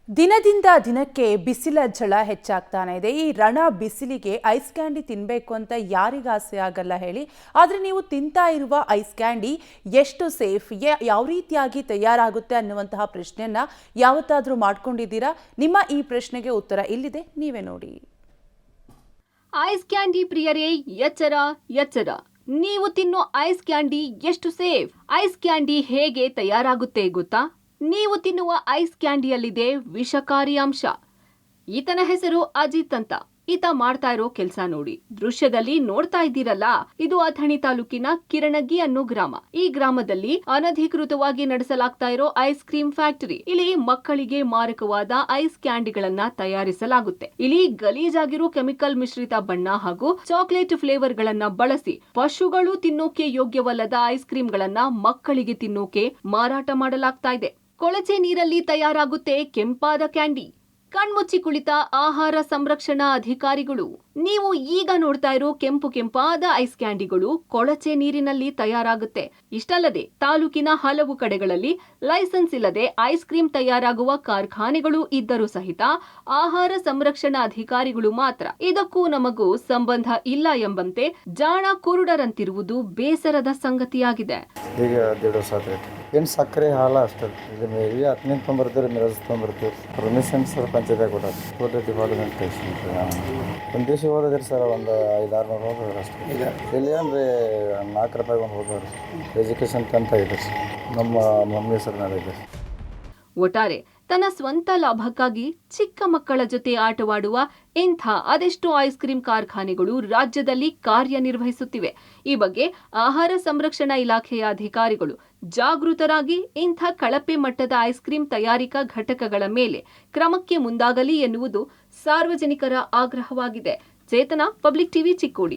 ದಿನದಿಂದ ದಿನಕ್ಕೆ ಬಿಸಿಲ ಝಳ ಹೆಚ್ಚಾಗ್ತಾನೆ ಇದೆ. ಈ ರಣ ಬಿಸಿಲಿಗೆ ಐಸ್ ಕ್ಯಾಂಡಿ ತಿನ್ನಬೇಕು ಅಂತ ಯಾರಿಗೆ ಆಸೆ ಆಗಲ್ಲ ಹೇಳಿ. ಆದರೆ ನೀವು ತಿಂತಾ ಇರುವ ಐಸ್ ಕ್ಯಾಂಡಿ ಎಷ್ಟು ಸೇಫ್, ಯಾವ ರೀತಿಯಾಗಿ ತಯಾರಾಗುತ್ತೆ ಅನ್ನುವಂತಹ ಪ್ರಶ್ನೆಯನ್ನ ಯಾವತ್ತಾದರೂ ಮಾಡ್ಕೊಂಡಿದ್ದೀರಾ? ನಿಮ್ಮ ಈ ಪ್ರಶ್ನೆಗೆ ಉತ್ತರ ಇಲ್ಲಿದೆ, ನೀವೇ ನೋಡಿ. ಐಸ್ ಕ್ಯಾಂಡಿ ಪ್ರಿಯರೇ, ಎಚ್ಚರ ಎಚ್ಚರ! ನೀವು ತಿನ್ನೋ ಐಸ್ ಕ್ಯಾಂಡಿ ಎಷ್ಟು ಸೇಫ್? ಐಸ್ ಕ್ಯಾಂಡಿ ಹೇಗೆ ತಯಾರಾಗುತ್ತೆ ಗೊತ್ತಾ? ನೀವು ತಿನ್ನುವ ಐಸ್ ಕ್ಯಾಂಡಿಯಲ್ಲಿದೆ ವಿಷಕಾರಿ ಅಂಶ. ಈತನ ಹೆಸರು ಅಜಿತ್ ಅಂತ. ಈತ ಮಾಡ್ತಾ ಇರೋ ಕೆಲಸ ನೋಡಿ. ದೃಶ್ಯದಲ್ಲಿ ನೋಡ್ತಾ ಇದ್ದೀರಲ್ಲ, ಇದು ಅಥಣಿ ತಾಲೂಕಿನ ಕಿರಣಗಿ ಅನ್ನೋ ಗ್ರಾಮ. ಈ ಗ್ರಾಮದಲ್ಲಿ ಅನಧಿಕೃತವಾಗಿ ನಡೆಸಲಾಗ್ತಾ ಇರೋ ಐಸ್ ಕ್ರೀಮ್ ಫ್ಯಾಕ್ಟರಿ. ಇಲ್ಲಿ ಮಕ್ಕಳಿಗೆ ಮಾರಕವಾದ ಐಸ್ ಕ್ಯಾಂಡಿಗಳನ್ನ ತಯಾರಿಸಲಾಗುತ್ತೆ. ಇಲ್ಲಿ ಗಲೀಜಾಗಿರೋ ಕೆಮಿಕಲ್ ಮಿಶ್ರಿತ ಬಣ್ಣ ಹಾಗೂ ಚಾಕ್ಲೇಟ್ ಫ್ಲೇವರ್ ಗಳನ್ನ ಬಳಸಿ ಪಶುಗಳು ತಿನ್ನೋಕೆ ಯೋಗ್ಯವಲ್ಲದ ಐಸ್ ಕ್ರೀಮ್ ಗಳನ್ನ ಮಕ್ಕಳಿಗೆ ತಿನ್ನೋಕೆ ಮಾರಾಟ ಮಾಡಲಾಗ್ತಾ ಇದೆ. ಕೊಳಚೆ ನೀರಲ್ಲಿ ತಯಾರಾಗುತ್ತೆ ಕೆಂಪಾದ ಕ್ಯಾಂಡಿ. ಕಣ್ಮುಚ್ಚಿ ಕುಳಿತ ಆಹಾರ ಸಂರಕ್ಷಣಾ ಅಧಿಕಾರಿಗಳು. ನೀವು ಈಗ ನೋಡ್ತಾ ಇರೋ ಕೆಂಪಾದ ಐಸ್ ಕ್ಯಾಂಡಿಗಳು ಕೊಳಚೆ ನೀರಿನಲ್ಲಿ ತಯಾರಾಗುತ್ತೆ. ಇಷ್ಟಲ್ಲದೆ ತಾಲೂಕಿನ ಹಲವು ಕಡೆಗಳಲ್ಲಿ ಲೈಸೆನ್ಸ್ ಇಲ್ಲದೆ ಐಸ್ ಕ್ರೀಮ್ ತಯಾರಾಗುವ ಕಾರ್ಖಾನೆಗಳು ಇದ್ದರೂ ಸಹಿತ ಆಹಾರ ಸಂರಕ್ಷಣಾ ಅಧಿಕಾರಿಗಳು ಮಾತ್ರ ಇದಕ್ಕೂ ನಮಗೂ ಸಂಬಂಧ ಇಲ್ಲ ಎಂಬಂತೆ ಜಾಣ ಕುರುಡರಂತಿರುವುದು ಬೇಸರದ ಸಂಗತಿಯಾಗಿದೆ. ಏನು ಸಕ್ಕರೆ ಹಾಲ ಅಷ್ಟೇ ಇದು ಮೇರಿ ಹತ್ತನೇ ತೊಂಬರ್ತೀವಿ ಮಿರಜ್ ತೊಂಬರ್ತೀವಿ ಪರ್ಮಿಷನ್ ಸರ್ ಪಂಚಾಯತ್ ಕೊಡೋದು ಫೋಟೋ ಡಿಪಾರ್ಟ್ಮೆಂಟ್ ಒಂದು ದಿವಸ ಹೋದ್ರೆ ಸರ್ ಒಂದು 500-600 ಹೋದ್ರೆ ಅಷ್ಟೇ. ಈಗ ಇಲ್ಲಿ ಅಂದರೆ 4 ರೂಪಾಯಿಗೆ ಒಂದು ಹೋಗೋರು ಎಜುಕೇಷನ್ ಅಂತ ಇದೆ ನಮ್ಮ ಮಮ್ಮಿ ಸರ್ ನಡೆಯಿದೆ. ಒಟ್ಟಾರೆ ತನ್ನ ಸ್ವಂತ ಲಾಭಕ್ಕಾಗಿ ಚಿಕ್ಕ ಮಕ್ಕಳ ಜೊತೆ ಆಟವಾಡುವ ಇಂಥ ಅದೆಷ್ಟೋ ಐಸ್ ಕ್ರೀಂ ಕಾರ್ಖಾನೆಗಳು ರಾಜ್ಯದಲ್ಲಿ ಕಾರ್ಯನಿರ್ವಹಿಸುತ್ತಿವೆ. ಈ ಬಗ್ಗೆ ಆಹಾರ ಸಂರಕ್ಷಣಾ ಇಲಾಖೆಯ ಅಧಿಕಾರಿಗಳು ಜಾಗೃತರಾಗಿ ಇಂಥ ಕಳಪೆ ಮಟ್ಟದ ಐಸ್ ಕ್ರೀಂ ತಯಾರಿಕಾ ಘಟಕಗಳ ಮೇಲೆ ಕ್ರಮಕ್ಕೆ ಮುಂದಾಗಲಿ ಎನ್ನುವುದು ಸಾರ್ವಜನಿಕರ ಆಗ್ರಹವಾಗಿದೆ. ಚೇತನ, ಪಬ್ಲಿಕ್ ಟಿವಿ, ಚಿಕ್ಕೋಡಿ.